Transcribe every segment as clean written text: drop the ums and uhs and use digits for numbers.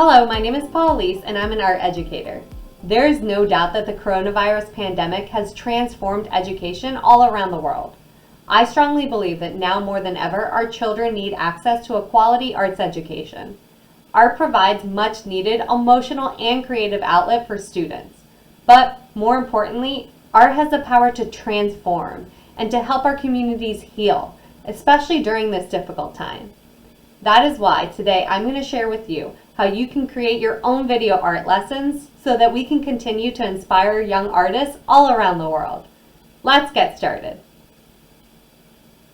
Hello, my name is Paulise and I'm an art educator. There is no doubt that the coronavirus pandemic has transformed education all around the world. I strongly believe that now more than ever, our children need access to a quality arts education. Art provides much needed emotional and creative outlet for students. But more importantly, art has the power to transform and to help our communities heal, especially during this difficult time. That is why today I'm going to share with you how you can create your own video art lessons so that we can continue to inspire young artists all around the world. Let's get started.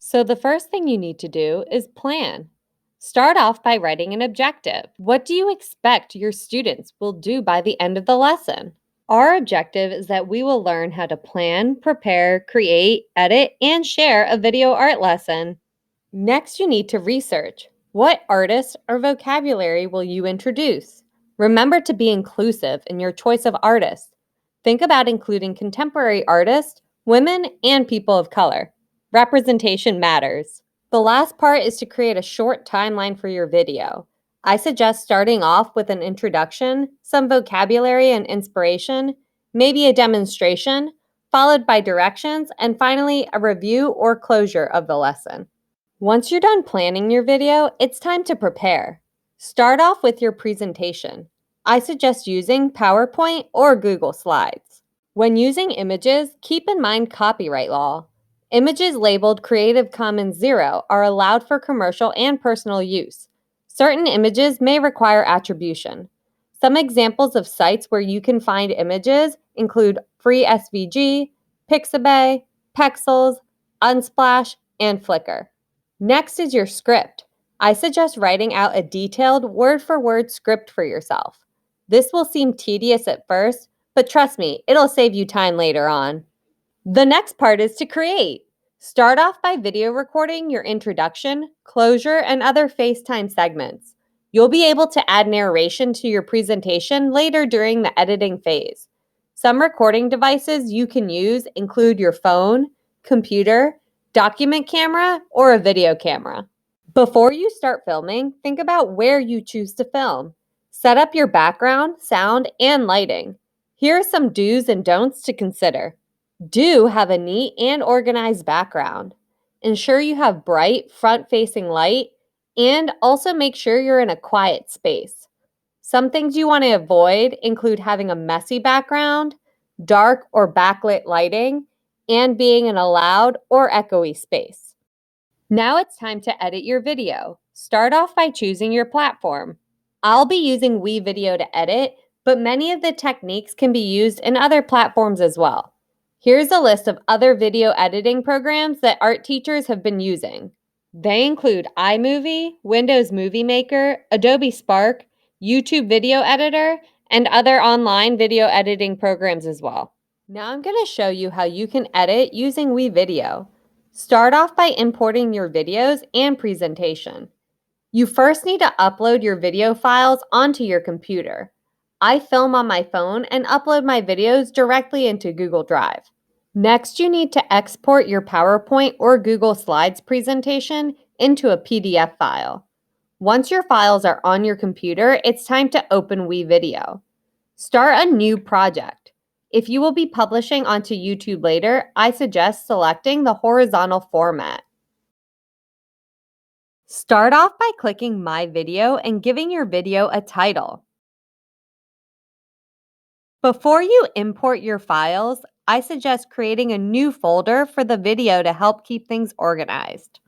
So the first thing you need to do is plan. Start off by writing an objective. What do you expect your students will do by the end of the lesson? Our objective is that we will learn how to plan, prepare, create, edit, and share a video art lesson. Next, you need to research. What artist or vocabulary will you introduce? Remember to be inclusive in your choice of artists. Think about including contemporary artists, women, and people of color. Representation matters. The last part is to create a short timeline for your video. I suggest starting off with an introduction, some vocabulary and inspiration, maybe a demonstration, followed by directions, and finally a review or closure of the lesson. Once you're done planning your video, it's time to prepare. Start off with your presentation. I suggest using PowerPoint or Google Slides. When using images, keep in mind copyright law. Images labeled Creative Commons 0 are allowed for commercial and personal use. Certain images may require attribution. Some examples of sites where you can find images include FreeSVG, Pixabay, Pexels, Unsplash, and Flickr. Next is your script. I suggest writing out a detailed word-for-word script for yourself. This will seem tedious at first, but trust me, it'll save you time later on. The next part is to create. Start off by video recording your introduction, closure, and other FaceTime segments. You'll be able to add narration to your presentation later during the editing phase. Some recording devices you can use include your phone, computer, document camera, or a video camera. Before you start filming, think about where you choose to film. Set up your background, sound, and lighting. Here are some do's and don'ts to consider. Do have a neat and organized background. Ensure you have bright, front-facing light, and also make sure you're in a quiet space. Some things you want to avoid include having a messy background, dark or backlit lighting, and being in a loud or echoey space. Now it's time to edit your video. Start off by choosing your platform. I'll be using WeVideo to edit, but many of the techniques can be used in other platforms as well. Here's a list of other video editing programs that art teachers have been using. They include iMovie, Windows Movie Maker, Adobe Spark, YouTube Video Editor, and other online video editing programs as well. Now I'm going to show you how you can edit using WeVideo. Start off by importing your videos and presentation. You first need to upload your video files onto your computer. I film on my phone and upload my videos directly into Google Drive. Next, you need to export your PowerPoint or Google Slides presentation into a PDF file. Once your files are on your computer, it's time to open WeVideo. Start a new project. If you will be publishing onto YouTube later, I suggest selecting the horizontal format. Start off by clicking My Video and giving your video a title. Before you import your files, I suggest creating a new folder for the video to help keep things organized.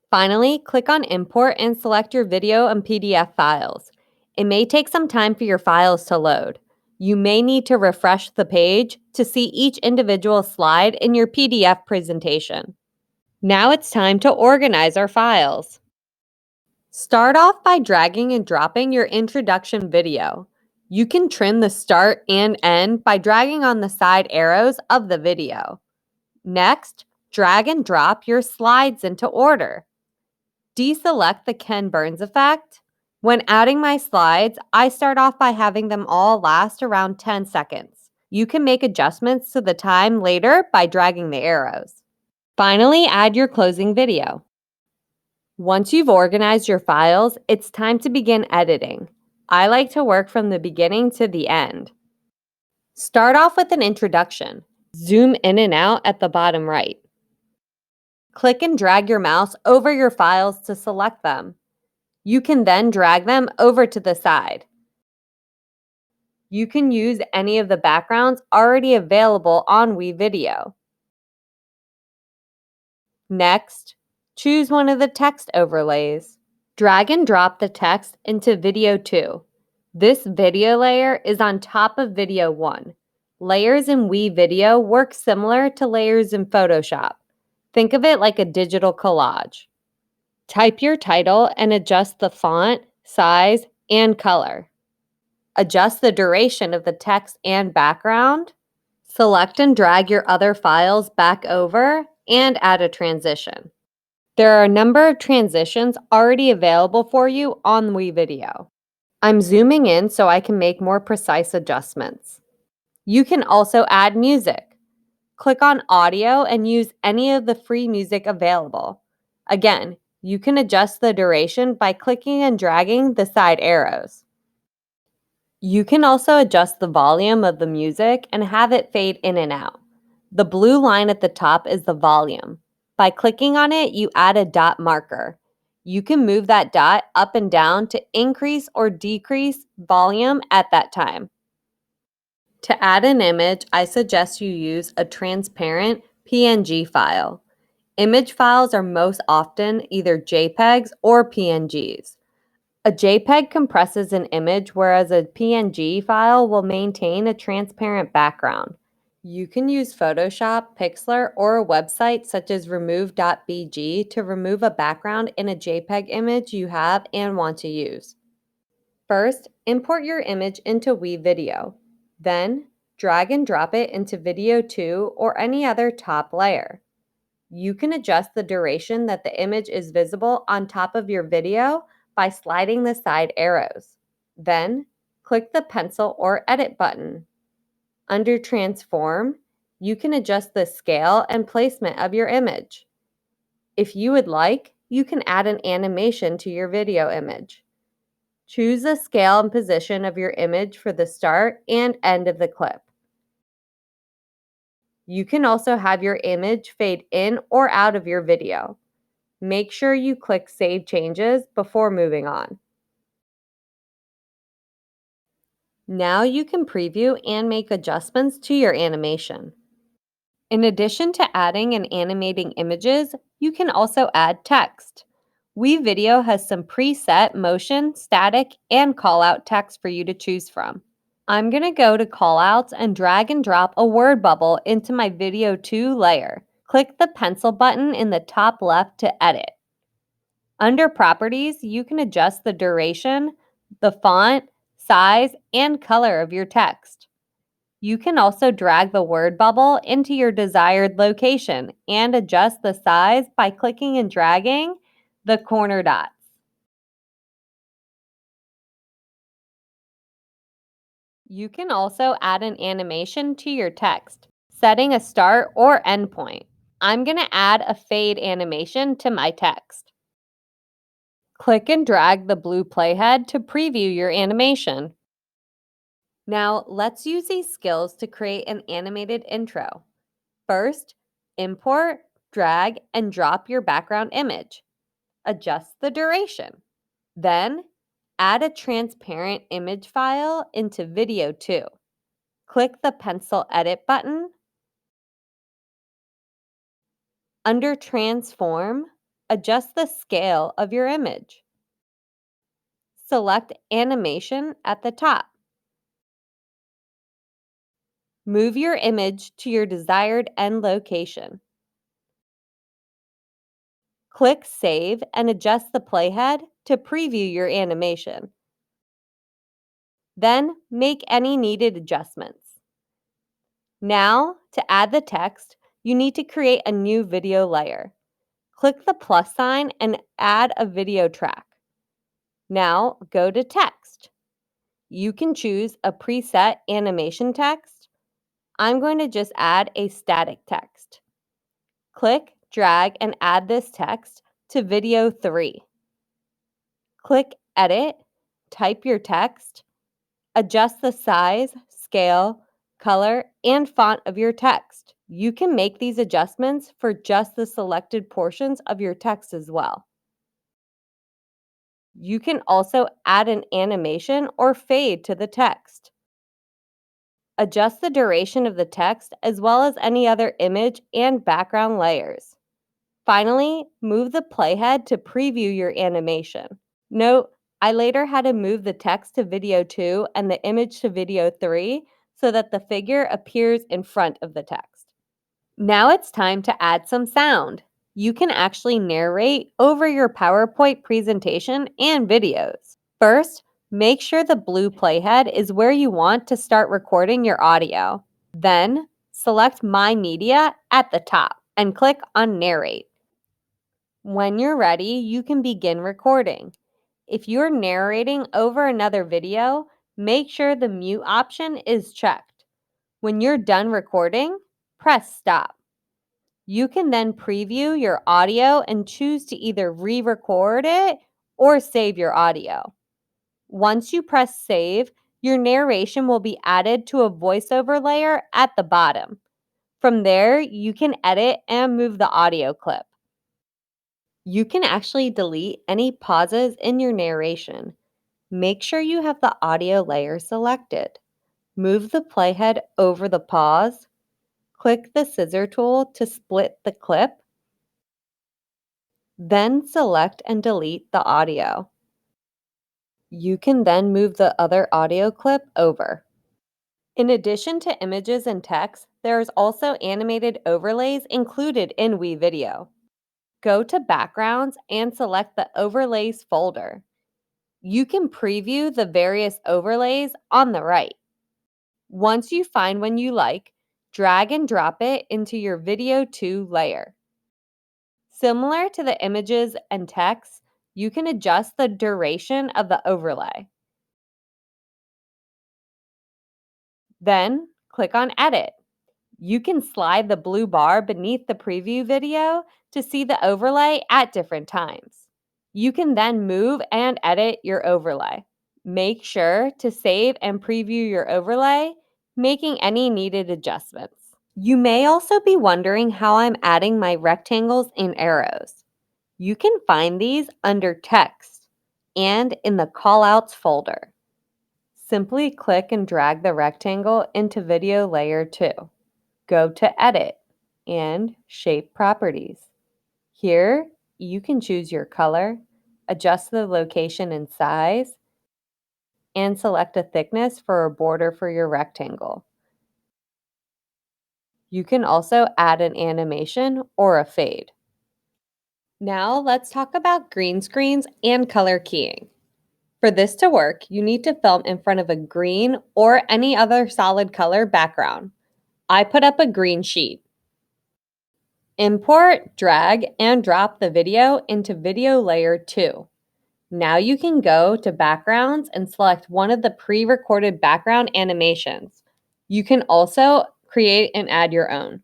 Finally, click on Import and select your video and PDF files. It may take some time for your files to load. You may need to refresh the page to see each individual slide in your PDF presentation. Now it's time to organize our files. Start off by dragging and dropping your introduction video. You can trim the start and end by dragging on the side arrows of the video. Next, drag and drop your slides into order. Deselect the Ken Burns effect. When adding my slides, I start off by having them all last around 10 seconds. You can make adjustments to the time later by dragging the arrows. Finally, add your closing video. Once you've organized your files, it's time to begin editing. I like to work from the beginning to the end. Start off with an introduction. Zoom in and out at the bottom right. Click and drag your mouse over your files to select them. You can then drag them over to the side. You can use any of the backgrounds already available on WeVideo. Next, choose one of the text overlays. Drag and drop the text into Video 2. This video layer is on top of Video 1. Layers in WeVideo work similar to layers in Photoshop. Think of it like a digital collage. Type your title and adjust the font, size, and color. Adjust the duration of the text and background. Select and drag your other files back over and add a transition. There are a number of transitions already available for you on WeVideo. I'm zooming in so I can make more precise adjustments. You can also add music. Click on Audio and use any of the free music available. Again, you can adjust the duration by clicking and dragging the side arrows. You can also adjust the volume of the music and have it fade in and out. The blue line at the top is the volume. By clicking on it, you add a dot marker. You can move that dot up and down to increase or decrease volume at that time. To add an image, I suggest you use a transparent PNG file. Image files are most often either JPEGs or PNGs. A JPEG compresses an image, whereas a PNG file will maintain a transparent background. You can use Photoshop, Pixlr, or a website such as remove.bg to remove a background in a JPEG image you have and want to use. First, import your image into WeVideo. Then, drag and drop it into Video 2 or any other top layer. You can adjust the duration that the image is visible on top of your video by sliding the side arrows. Then, click the pencil or edit button. Under Transform, you can adjust the scale and placement of your image. If you would like, you can add an animation to your video image. Choose the scale and position of your image for the start and end of the clip. You can also have your image fade in or out of your video. Make sure you click Save Changes before moving on. Now you can preview and make adjustments to your animation. In addition to adding and animating images, you can also add text. WeVideo has some preset motion, static, and callout text for you to choose from. I'm going to go to callouts and drag and drop a word bubble into my Video 2 layer. Click the pencil button in the top left to edit. Under Properties, you can adjust the duration, the font, size, and color of your text. You can also drag the word bubble into your desired location and adjust the size by clicking and dragging the corner dots. You can also add an animation to your text, setting a start or end point. I'm going to add a fade animation to my text. Click and drag the blue playhead to preview your animation. Now, let's use these skills to create an animated intro. First, import, drag, and drop your background image. Adjust the duration. Then, add a transparent image file into Video 2. Click the pencil edit button. Under Transform, adjust the scale of your image. Select Animation at the top. Move your image to your desired end location. Click Save and adjust the playhead to preview your animation. Then make any needed adjustments. Now, to add the text, you need to create a new video layer. Click the plus sign and add a video track. Now, go to Text. You can choose a preset animation text. I'm going to just add a static text. Click, drag, and add this text to Video 3. Click Edit type your text, adjust the size, scale, color, and font of your text. You can make these adjustments for just the selected portions of your text as well. You can also add an animation or fade to the text. Adjust the duration of the text as well as any other image and background layers. Finally, move the playhead to preview your animation. Note, I later had to move the text to video 2 and the image to video 3 so that the figure appears in front of the text. Now it's time to add some sound. You can actually narrate over your PowerPoint presentation and videos. First, make sure the blue playhead is where you want to start recording your audio. Then, select My Media at the top and click on Narrate. When you're ready, you can begin recording. If you're narrating over another video, make sure the mute option is checked. When you're done recording, press stop. You can then preview your audio and choose to either re-record it or save your audio. Once you press save, your narration will be added to a voiceover layer at the bottom. From there, you can edit and move the audio clip. You can actually delete any pauses in your narration. Make sure you have the audio layer selected. Move the playhead over the pause. Click the scissor tool to split the clip. Then select and delete the audio. You can then move the other audio clip over. In addition to images and text, there is also animated overlays included in WeVideo. Go to Backgrounds and select the Overlays folder. You can preview the various overlays on the right. Once you find one you like, drag and drop it into your Video 2 layer. Similar to the images and text, you can adjust the duration of the overlay. Then, click on Edit. You can slide the blue bar beneath the preview video to see the overlay at different times. You can then move and edit your overlay. Make sure to save and preview your overlay, making any needed adjustments. You may also be wondering how I'm adding my rectangles and arrows. You can find these under Text and in the Callouts folder. Simply click and drag the rectangle into Video Layer 2. Go to Edit and Shape Properties. Here, you can choose your color, adjust the location and size, and select a thickness for a border for your rectangle. You can also add an animation or a fade. Now let's talk about green screens and color keying. For this to work, you need to film in front of a green or any other solid color background. I put up a green sheet. Import, drag, and drop the video into Video Layer 2. Now you can go to Backgrounds and select one of the pre-recorded background animations. You can also create and add your own.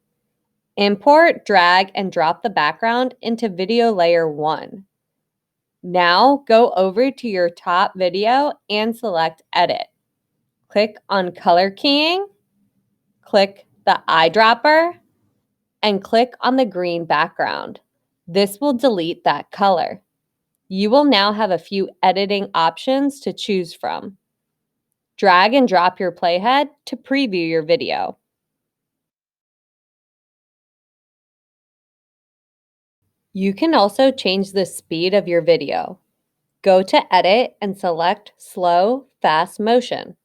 Import, drag, and drop the background into Video Layer 1. Now go over to your top video and select Edit. Click on Color Keying, click the eyedropper, and click on the green background. This will delete that color. You will now have a few editing options to choose from. Drag and drop your playhead to preview your video. You can also change the speed of your video. Go to Edit and select Slow, Fast Motion.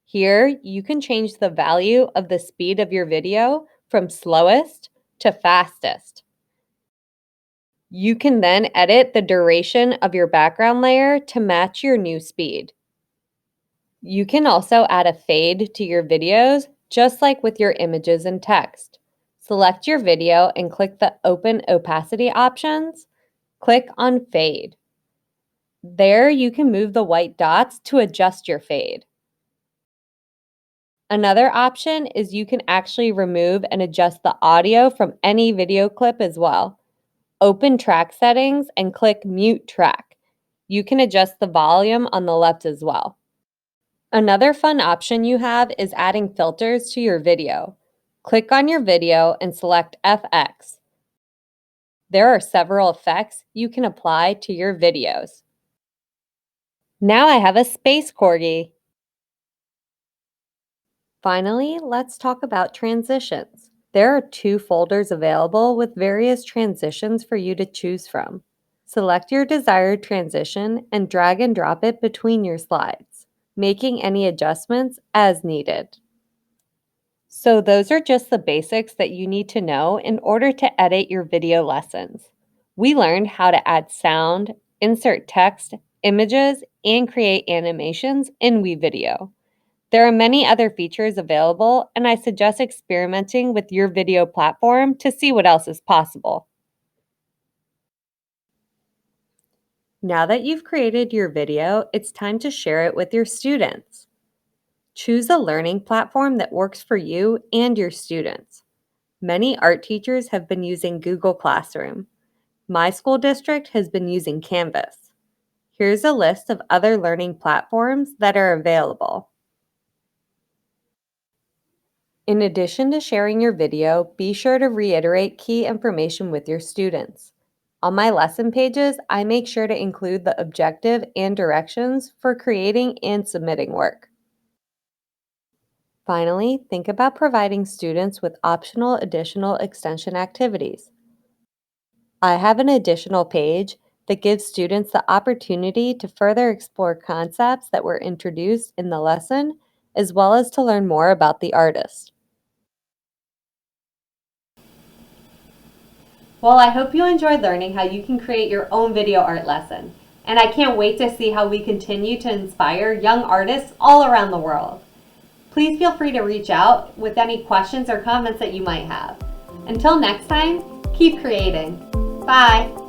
Here, you can change the value of the speed of your video from slowest to fastest. You can then edit the duration of your background layer to match your new speed. You can also add a fade to your videos, just like with your images and text. Select your video and click the Open Opacity options. Click on Fade. There, you can move the white dots to adjust your fade. Another option is you can actually remove and adjust the audio from any video clip as well. Open Track Settings and click Mute Track. You can adjust the volume on the left as well. Another fun option you have is adding filters to your video. Click on your video and select FX. There are several effects you can apply to your videos. Now I have a space corgi. Finally, let's talk about transitions. There are 2 folders available with various transitions for you to choose from. Select your desired transition and drag and drop it between your slides, making any adjustments as needed. So those are just the basics that you need to know in order to edit your video lessons. We learned how to add sound, insert text, images, and create animations in WeVideo. There are many other features available, and I suggest experimenting with your video platform to see what else is possible. Now that you've created your video, it's time to share it with your students. Choose a learning platform that works for you and your students. Many art teachers have been using Google Classroom. My school district has been using Canvas. Here's a list of other learning platforms that are available. In addition to sharing your video, be sure to reiterate key information with your students. On my lesson pages, I make sure to include the objective and directions for creating and submitting work. Finally, think about providing students with optional additional extension activities. I have an additional page that gives students the opportunity to further explore concepts that were introduced in the lesson, as well as to learn more about the artist. Well, I hope you enjoyed learning how you can create your own video art lesson. And I can't wait to see how we continue to inspire young artists all around the world. Please feel free to reach out with any questions or comments that you might have. Until next time, keep creating. Bye.